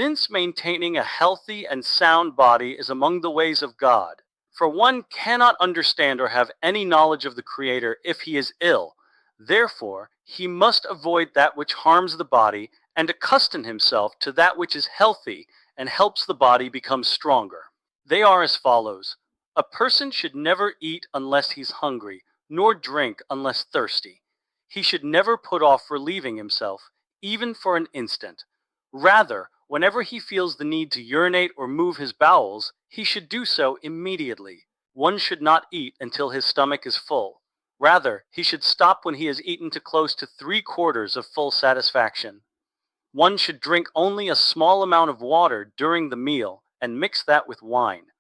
Since maintaining a healthy and sound body is among the ways of God, for one cannot understand or have any knowledge of the Creator if he is ill. Therefore, he must avoid that which harms the body and accustom himself to that which is healthy and helps the body become stronger. They are as follows. A person should never eat unless he's hungry, nor drink unless thirsty. He should never put off relieving himself, even for an instant. Rather, whenever he feels the need to urinate or move his bowels, he should do so immediately. One should not eat until his stomach is full. Rather, he should stop when he has eaten to close to 3/4 of full satisfaction. One should drink only a small amount of water during the meal and mix that with wine.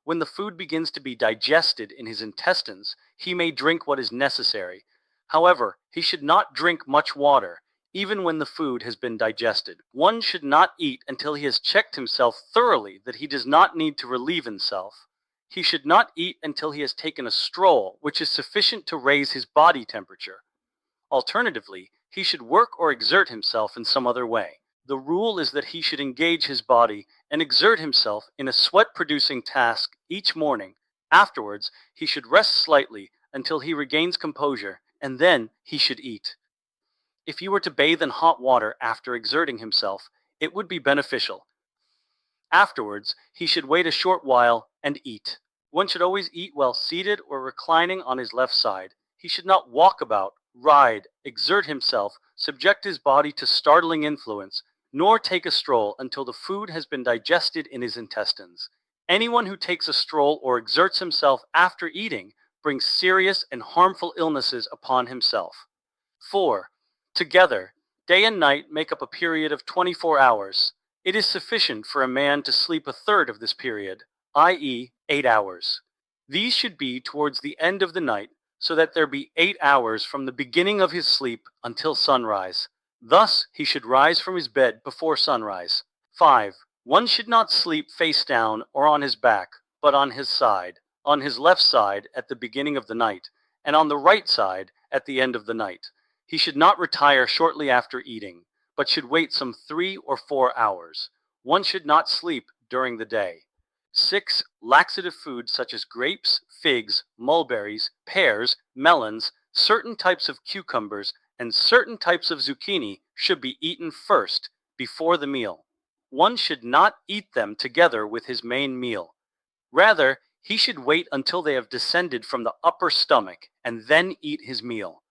When the food begins to be digested in his intestines, he may drink what is necessary. However, he should not drink much water, even when the food has been digested. One should not eat until he has checked himself thoroughly that he does not need to relieve himself. He should not eat until he has taken a stroll, which is sufficient to raise his body temperature. Alternatively, he should work or exert himself in some other way. The rule is that he should engage his body and exert himself in a sweat-producing task each morning. Afterwards, he should rest slightly until he regains composure, and then he should eat. If he were to bathe in hot water after exerting himself, it would be beneficial. Afterwards, he should wait a short while and eat. One should always eat while seated or reclining on his left side. He should not walk about, ride, exert himself, subject his body to startling influence, nor take a stroll until the food has been digested in his intestines. Anyone who takes a stroll or exerts himself after eating brings serious and harmful illnesses upon himself. 4. Together, day and night make up a period of 24 hours. It is sufficient for a man to sleep a third of this period, i.e., 8 hours. These should be towards the end of the night, so that there be 8 hours from the beginning of his sleep until sunrise. Thus, he should rise from his bed before sunrise. 5. One should not sleep face down or on his back, but on his side, on his left side at the beginning of the night, and on the right side at the end of the night. He should not retire shortly after eating, but should wait some 3 or 4 hours. One should not sleep during the day. 6. Laxative foods such as grapes, figs, mulberries, pears, melons, certain types of cucumbers, and certain types of zucchini should be eaten first, before the meal. One should not eat them together with his main meal. Rather, he should wait until they have descended from the upper stomach, and then eat his meal.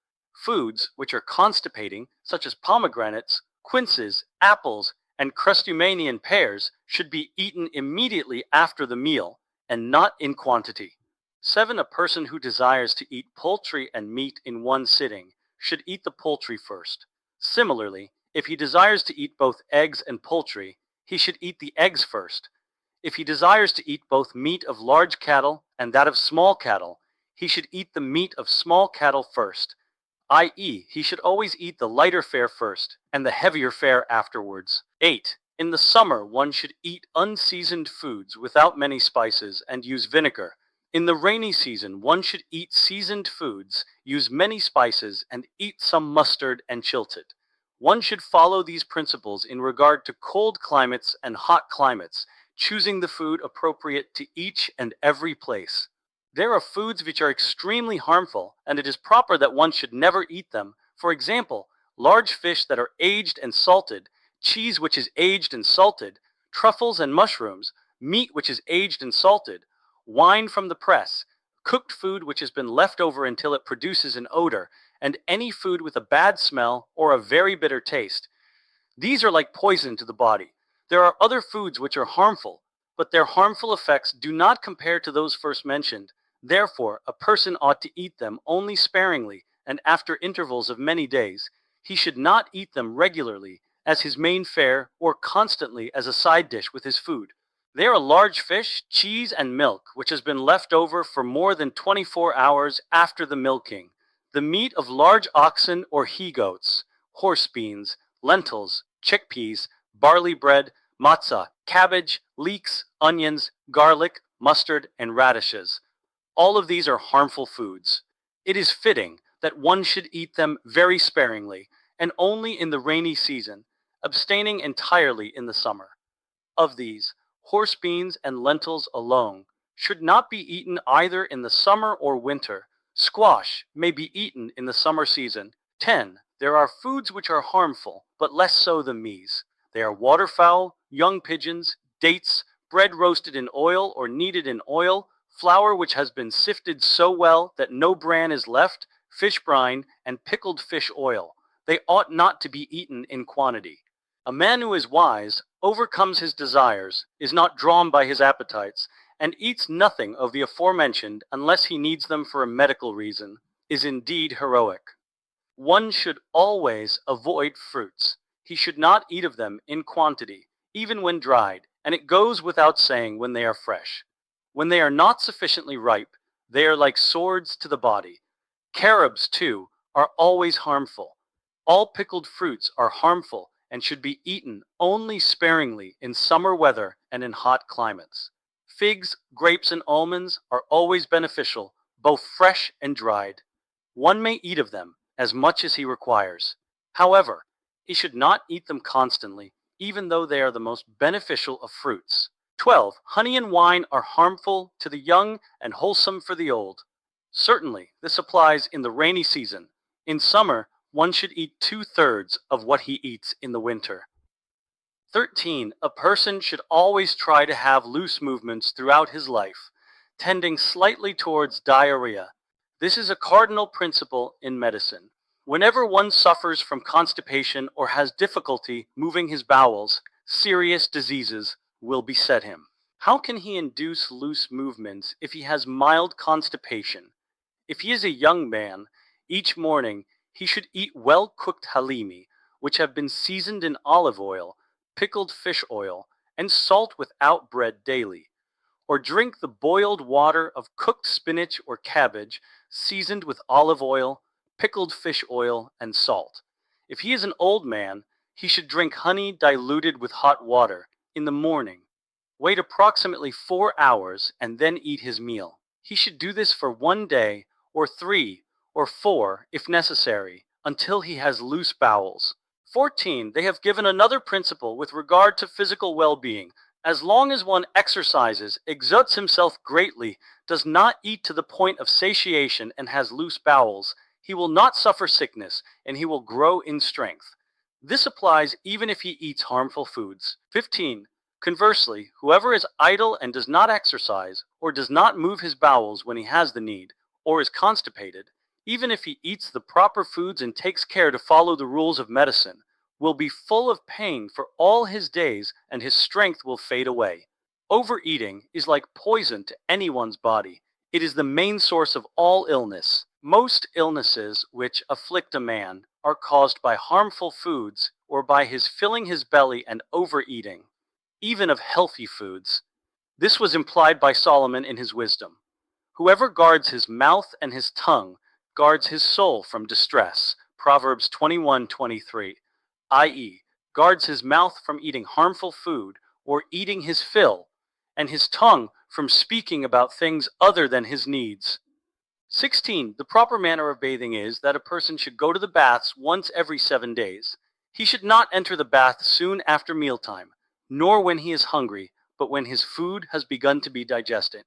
Foods which are constipating, such as pomegranates, quinces, apples, and crustumanian pears, should be eaten immediately after the meal, and not in quantity. 7. A person who desires to eat poultry and meat in one sitting should eat the poultry first. Similarly, if he desires to eat both eggs and poultry, he should eat the eggs first. If he desires to eat both meat of large cattle and that of small cattle, he should eat the meat of small cattle first, i.e., he should always eat the lighter fare first, and the heavier fare afterwards. 8. In the summer, one should eat unseasoned foods without many spices and use vinegar. In the rainy season, one should eat seasoned foods, use many spices, and eat some mustard and chilted. One should follow these principles in regard to cold climates and hot climates, choosing the food appropriate to each and every place. There are foods which are extremely harmful, and it is proper that one should never eat them. For example, large fish that are aged and salted, cheese which is aged and salted, truffles and mushrooms, meat which is aged and salted, wine from the press, cooked food which has been left over until it produces an odor, and any food with a bad smell or a very bitter taste. These are like poison to the body. There are other foods which are harmful, but their harmful effects do not compare to those first mentioned. Therefore, a person ought to eat them only sparingly and after intervals of many days. He should not eat them regularly as his main fare or constantly as a side dish with his food. They are large fish, cheese, and milk, which has been left over for more than 24 hours after the milking. The meat of large oxen or he-goats, horse beans, lentils, chickpeas, barley bread, matzah, cabbage, leeks, onions, garlic, mustard, and radishes. All of these are harmful foods. It is fitting that one should eat them very sparingly, and only in the rainy season, abstaining entirely in the summer. Of these, horse beans and lentils alone should not be eaten either in the summer or winter. Squash may be eaten in the summer season. 10. There are foods which are harmful, but less so than these. They are waterfowl, young pigeons, dates, bread roasted in oil or kneaded in oil, flour which has been sifted so well that no bran is left, fish brine, and pickled fish oil. They ought not to be eaten in quantity. A man who is wise overcomes his desires, is not drawn by his appetites, and eats nothing of the aforementioned unless he needs them for a medical reason, is indeed heroic. One should always avoid fruits. He should not eat of them in quantity, even when dried, and it goes without saying when they are fresh. When they are not sufficiently ripe, they are like swords to the body. Carobs, too, are always harmful. All pickled fruits are harmful and should be eaten only sparingly in summer weather and in hot climates. Figs, grapes, and almonds are always beneficial, both fresh and dried. One may eat of them as much as he requires. However, he should not eat them constantly, even though they are the most beneficial of fruits. 12. Honey and wine are harmful to the young and wholesome for the old. Certainly, this applies in the rainy season. In summer, one should eat 2/3 of what he eats in the winter. 13. A person should always try to have loose movements throughout his life, tending slightly towards diarrhea. This is a cardinal principle in medicine. Whenever one suffers from constipation or has difficulty moving his bowels, serious diseases will beset him. How can he induce loose movements if he has mild constipation? If he is a young man, each morning he should eat well-cooked halimi, which have been seasoned in olive oil, pickled fish oil, and salt without bread daily, or drink the boiled water of cooked spinach or cabbage, seasoned with olive oil, pickled fish oil, and salt. If he is an old man, he should drink honey diluted with hot water in the morning. Wait approximately 4 hours and then eat his meal. He should do this for 1 day, or 3, or 4, if necessary, until he has loose bowels. 14. They have given another principle with regard to physical well-being. As long as one exercises, exerts himself greatly, does not eat to the point of satiation, and has loose bowels, he will not suffer sickness, and he will grow in strength. This applies even if he eats harmful foods. 15. Conversely, whoever is idle and does not exercise, or does not move his bowels when he has the need, or is constipated, even if he eats the proper foods and takes care to follow the rules of medicine, will be full of pain for all his days, and his strength will fade away. Overeating is like poison to anyone's body. It is the main source of all illness. Most illnesses which afflict a man are caused by harmful foods or by his filling his belly and overeating, even of healthy foods. This was implied by Solomon in his wisdom. Whoever guards his mouth and his tongue guards his soul from distress. Proverbs 21:23, i.e., guards his mouth from eating harmful food or eating his fill, and his tongue from speaking about things other than his needs. 16. The proper manner of bathing is that a person should go to the baths once every 7 days. He should not enter the bath soon after mealtime, nor when he is hungry, but when his food has begun to be digested.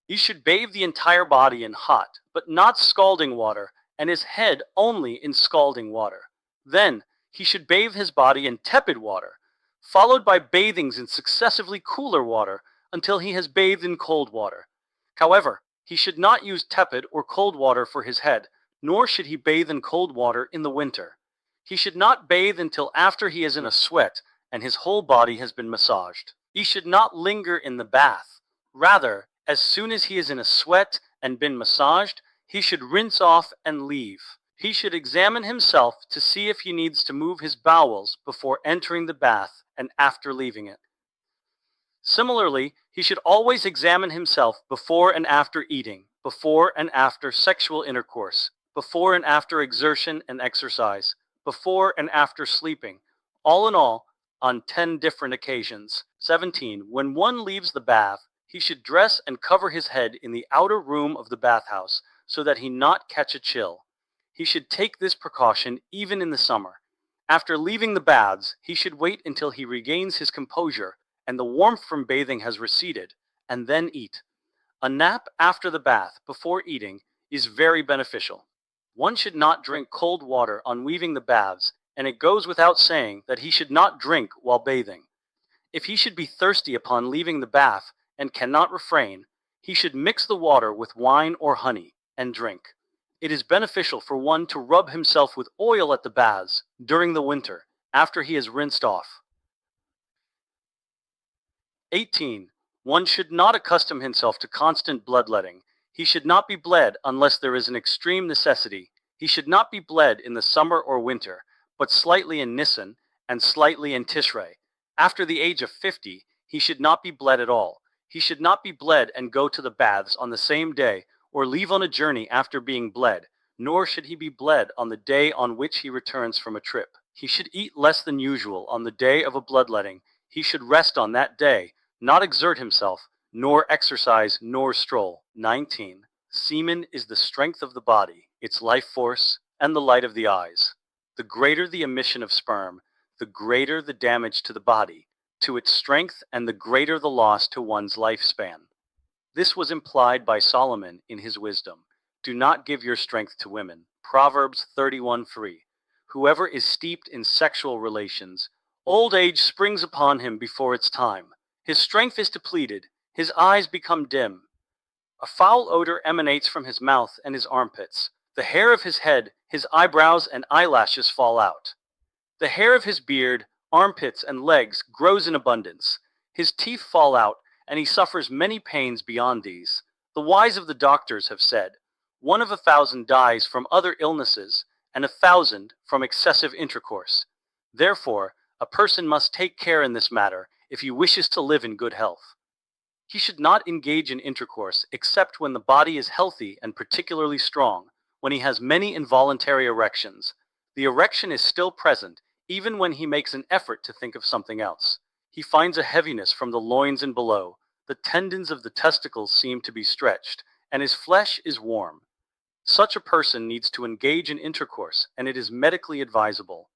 He should bathe the entire body in hot, but not scalding water, and his head only in scalding water. Then he should bathe his body in tepid water, followed by bathings in successively cooler water until he has bathed in cold water. However, he should not use tepid or cold water for his head, nor should he bathe in cold water in the winter. He should not bathe until after he is in a sweat and his whole body has been massaged. He should not linger in the bath. Rather, as soon as he is in a sweat and been massaged, he should rinse off and leave. He should examine himself to see if he needs to move his bowels before entering the bath and after leaving it. Similarly, he should always examine himself before and after eating, before and after sexual intercourse, before and after exertion and exercise, before and after sleeping, all in all, on 10 different occasions. 17. When one leaves the bath, he should dress and cover his head in the outer room of the bathhouse, so that he not catch a chill. He should take this precaution even in the summer. After leaving the baths, he should wait until he regains his composure and the warmth from bathing has receded, and then eat. A nap after the bath before eating is very beneficial. One should not drink cold water on leaving the baths, and it goes without saying that he should not drink while bathing. If he should be thirsty upon leaving the bath and cannot refrain, he should mix the water with wine or honey and drink. It is beneficial for one to rub himself with oil at the baths during the winter after he has rinsed off. 18. One should not accustom himself to constant bloodletting. He should not be bled unless there is an extreme necessity. He should not be bled in the summer or winter, but slightly in Nisan and slightly in Tishrei. After the age of 50, he should not be bled at all. He should not be bled and go to the baths on the same day, or leave on a journey after being bled, nor should he be bled on the day on which he returns from a trip. He should eat less than usual on the day of a bloodletting. He should rest on that day, not exert himself, nor exercise, nor stroll. 19. Semen is the strength of the body, its life force, and the light of the eyes. The greater the emission of sperm, the greater the damage to the body, to its strength, and the greater the loss to one's lifespan. This was implied by Solomon in his wisdom. Do not give your strength to women. Proverbs 31:3. Whoever is steeped in sexual relations, old age springs upon him before its time. His strength is depleted, his eyes become dim. A foul odor emanates from his mouth and his armpits. The hair of his head, his eyebrows, and eyelashes fall out. The hair of his beard, armpits, and legs grows in abundance. His teeth fall out, and he suffers many pains beyond these. The wise of the doctors have said, 1 of 1,000 dies from other illnesses, and 1,000 from excessive intercourse. Therefore, a person must take care in this matter if he wishes to live in good health. He should not engage in intercourse except when the body is healthy and particularly strong, when he has many involuntary erections. The erection is still present, even when he makes an effort to think of something else. He finds a heaviness from the loins and below. The tendons of the testicles seem to be stretched, and his flesh is warm. Such a person needs to engage in intercourse, and it is medically advisable.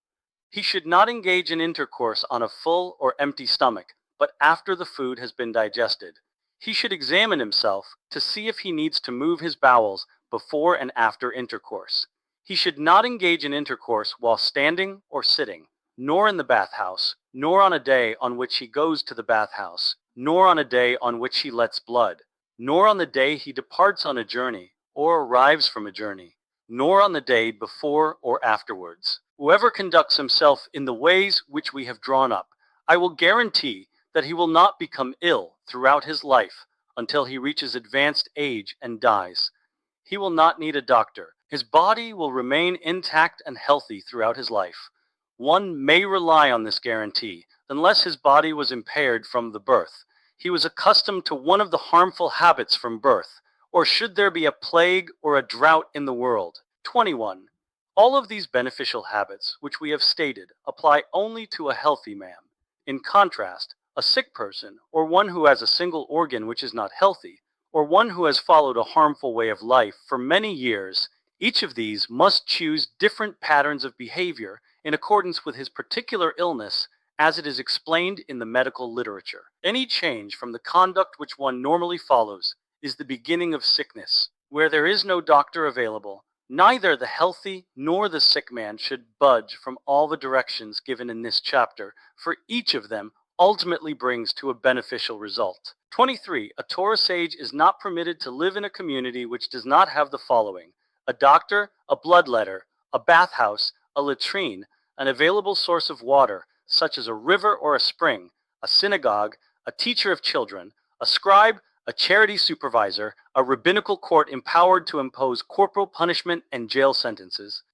He should not engage in intercourse on a full or empty stomach, but after the food has been digested. He should examine himself to see if he needs to move his bowels before and after intercourse. He should not engage in intercourse while standing or sitting, nor in the bathhouse, nor on a day on which he goes to the bathhouse, nor on a day on which he lets blood, nor on the day he departs on a journey or arrives from a journey, nor on the day before or afterwards. Whoever conducts himself in the ways which we have drawn up, I will guarantee that he will not become ill throughout his life until he reaches advanced age and dies. He will not need a doctor. His body will remain intact and healthy throughout his life. One may rely on this guarantee, unless his body was impaired from the birth. He was accustomed to one of the harmful habits from birth, or should there be a plague or a drought in the world. 21. All of these beneficial habits, which we have stated, apply only to a healthy man. In contrast, a sick person, or one who has a single organ which is not healthy, or one who has followed a harmful way of life for many years, each of these must choose different patterns of behavior in accordance with his particular illness, as it is explained in the medical literature. Any change from the conduct which one normally follows is the beginning of sickness. Where there is no doctor available, neither the healthy nor the sick man should budge from all the directions given in this chapter, for each of them ultimately brings to a beneficial result. 23. A Torah sage is not permitted to live in a community which does not have the following: a doctor, a bloodletter, a bathhouse, a latrine, an available source of water, such as a river or a spring, a synagogue, a teacher of children, a scribe, a charity supervisor, a rabbinical court empowered to impose corporal punishment and jail sentences,